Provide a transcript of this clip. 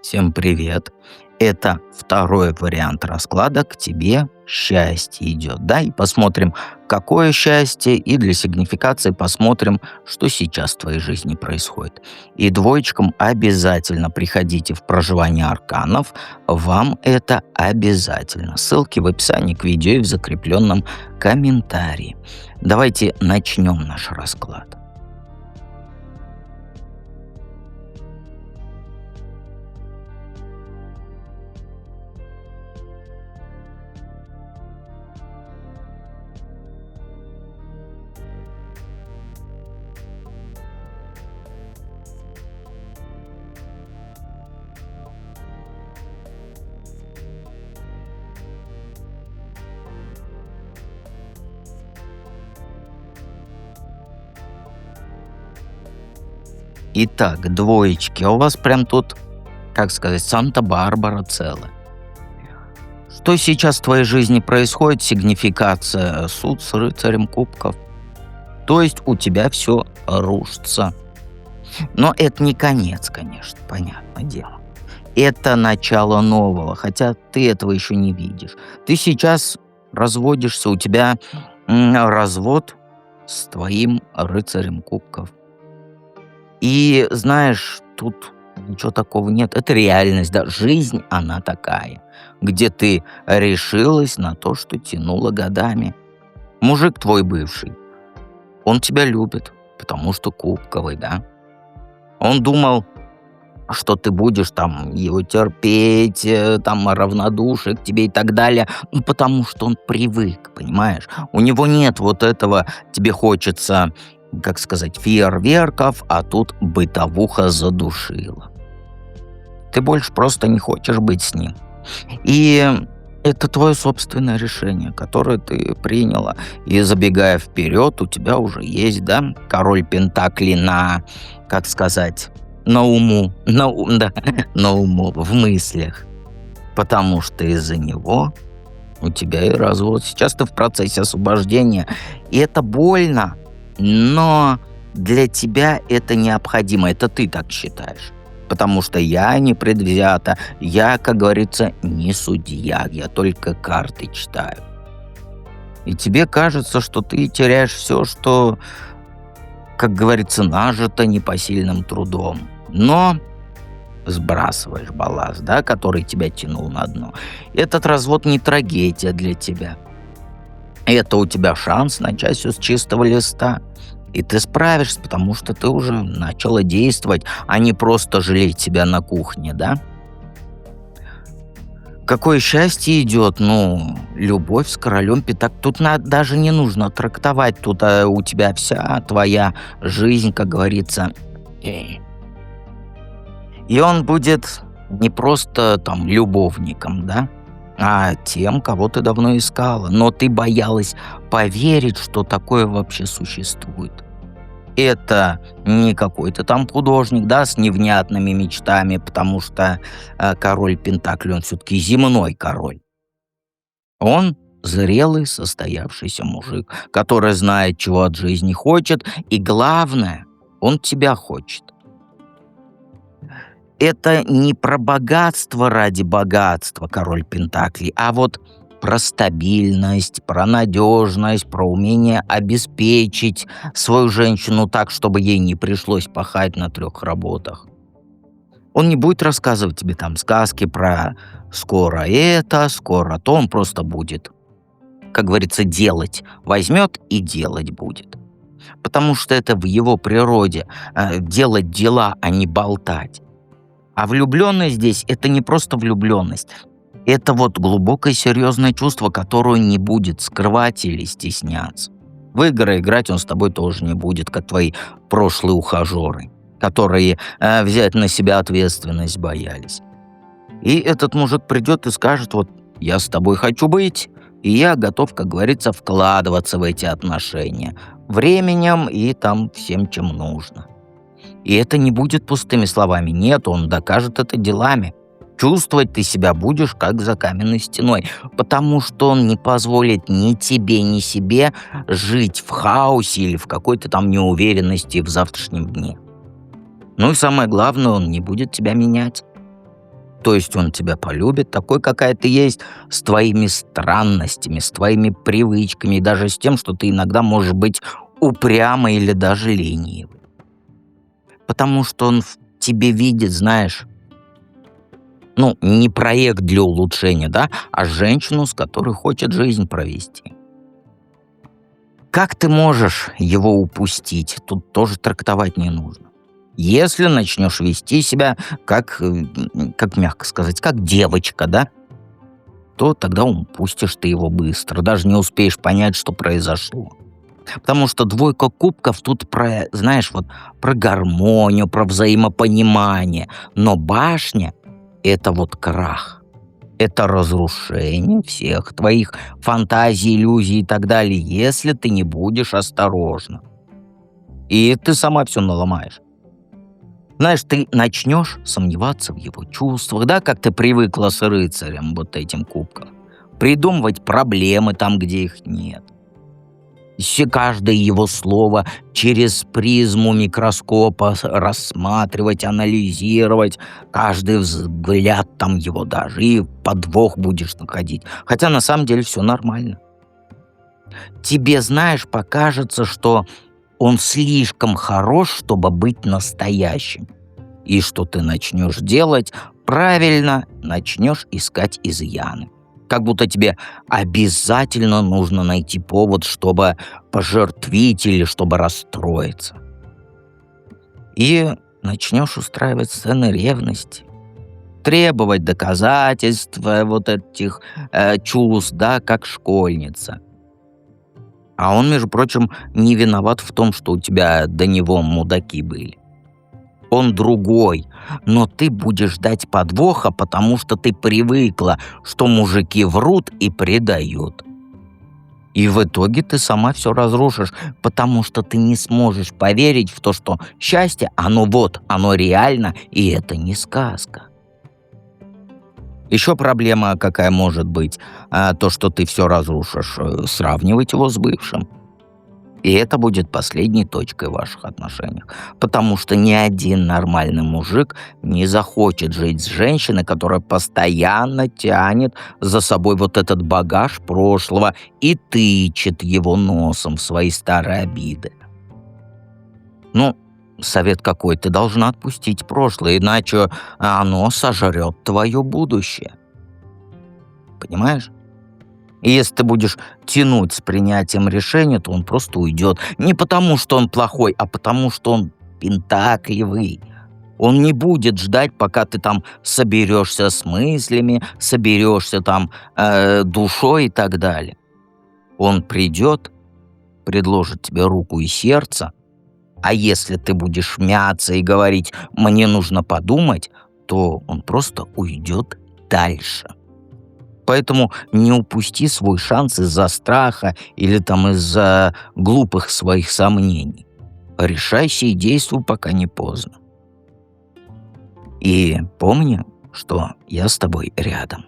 Всем привет. Это второй вариант расклада «К тебе счастье идет». Да, и посмотрим, какое счастье, и для сигнификации посмотрим, что сейчас в твоей жизни происходит. И двоечкам обязательно приходите в проживание арканов. Вам это обязательно. Ссылки в описании к видео и в закрепленном комментарии. Давайте начнем наш расклад. Итак, двоечки, а у вас прям тут, как сказать, Санта-Барбара целая. Что сейчас в твоей жизни происходит? Сигнификация суд с рыцарем кубков. То есть у тебя все рушится. Но это не конец, конечно, понятное дело. Это начало нового, хотя ты этого еще не видишь. Ты сейчас разводишься, у тебя развод с твоим рыцарем кубков. И знаешь, тут ничего такого нет. Это реальность, да. Жизнь, она такая, где ты решилась на то, что тянула годами. Мужик твой бывший, он тебя любит, потому что кубковый, да. Он думал, что ты будешь там его терпеть, там равнодушие к тебе и так далее, потому что он привык, понимаешь? У него нет вот этого, тебе хочется, как сказать, фейерверков, а тут бытовуха задушила. Ты больше просто не хочешь быть с ним. И это твое собственное решение, которое ты приняла. И забегая вперед, у тебя уже есть, да, король Пентаклей на, как сказать, на уму, да, на уму, в мыслях. Потому что из-за него у тебя и развод. Сейчас ты в процессе освобождения. И это больно, но для тебя это необходимо. Это ты так считаешь. Потому что я не предвзята, я, как говорится, не судья, я только карты читаю. И тебе кажется, что ты теряешь все, что, как говорится, нажито непосильным трудом. Но сбрасываешь балласт, да, который тебя тянул на дно. Этот развод не трагедия для тебя. Это у тебя шанс начать все с чистого листа. И ты справишься, потому что ты уже начала действовать, а не просто жалеть себя на кухне, да? Какое счастье идет, любовь с королем Пентаклей. Тут даже не нужно трактовать, тут у тебя вся твоя жизнь, как говорится. И он будет не просто там любовником, да? А тем, кого ты давно искала. Но ты боялась поверить, что такое вообще существует. Это не какой-то там художник, да, с невнятными мечтами, потому что король Пентаклей, он все-таки земной король. Он зрелый, состоявшийся мужик, который знает, чего от жизни хочет, и главное, он тебя хочет. Это не про богатство ради богатства, король Пентаклей, а вот про стабильность, про надежность, про умение обеспечить свою женщину так, чтобы ей не пришлось пахать на 3 работах. Он не будет рассказывать тебе там сказки про скоро это, скоро то, он просто будет, как говорится, делать. Возьмет и делать будет. Потому что это в его природе, делать дела, а не болтать. А влюбленность здесь — это не просто влюбленность. Это вот глубокое серьезное чувство, которое не будет скрывать или стесняться. В игры играть он с тобой тоже не будет, как твои прошлые ухажеры, которые взять на себя ответственность боялись. И этот мужик придет и скажет: вот я с тобой хочу быть, и я готов, как говорится, вкладываться в эти отношения. Временем и там всем, чем нужно. И это не будет пустыми словами. Нет, он докажет это делами. Чувствовать ты себя будешь, как за каменной стеной. Потому что он не позволит ни тебе, ни себе жить в хаосе или в какой-то там неуверенности в завтрашнем дне. Ну и самое главное, он не будет тебя менять. То есть он тебя полюбит такой, какая ты есть, с твоими странностями, с твоими привычками, и даже с тем, что ты иногда можешь быть упрямой или даже ленивой. Потому что он в тебе видит, знаешь, ну, не проект для улучшения, да, а женщину, с которой хочет жизнь провести. Как ты можешь его упустить? Тут тоже трактовать не нужно. Если начнешь вести себя как мягко сказать, как девочка, да, то тогда упустишь ты его быстро, даже не успеешь понять, что произошло. Потому что двойка кубков тут про, знаешь, вот про гармонию, про взаимопонимание. Но башня — это вот крах. Это разрушение всех твоих фантазий, иллюзий и так далее, если ты не будешь осторожна. И ты сама все наломаешь. Знаешь, ты начнешь сомневаться в его чувствах, да, как ты привыкла с рыцарем вот этим кубков. Придумывать проблемы там, где их нет. Каждое его слово через призму микроскопа рассматривать, анализировать, каждый взгляд там его даже, и подвох будешь находить. Хотя на самом деле все нормально. Тебе, знаешь, покажется, что он слишком хорош, чтобы быть настоящим. И что ты начнешь делать? Правильно, начнешь искать изъяны. Как будто тебе обязательно нужно найти повод, чтобы пожертвить или чтобы расстроиться. И начнешь устраивать сцены ревности, требовать доказательств вот этих чувств, да, как школьница. А он, между прочим, не виноват в том, что у тебя до него мудаки были. Он другой, но ты будешь ждать подвоха, потому что ты привыкла, что мужики врут и предают. И в итоге ты сама все разрушишь, потому что ты не сможешь поверить в то, что счастье, оно вот, оно реально, и это не сказка. Еще проблема какая может быть, то, что ты все разрушишь, сравнивать его с бывшим. И это будет последней точкой в ваших отношениях. Потому что ни один нормальный мужик не захочет жить с женщиной, которая постоянно тянет за собой вот этот багаж прошлого и тычет его носом в свои старые обиды. Ну, совет какой: ты должна отпустить прошлое, иначе оно сожрет твое будущее. Понимаешь? И если ты будешь тянуть с принятием решения, то он просто уйдет. Не потому, что он плохой, а потому, что он пентакливый. Он не будет ждать, пока ты там соберешься с мыслями, соберешься там душой и так далее. Он придет, предложит тебе руку и сердце, а если ты будешь мяться и говорить «мне нужно подумать», то он просто уйдет дальше. Поэтому не упусти свой шанс из-за страха или там из-за глупых своих сомнений. Решайся и действуй, пока не поздно. И помни, что я с тобой рядом.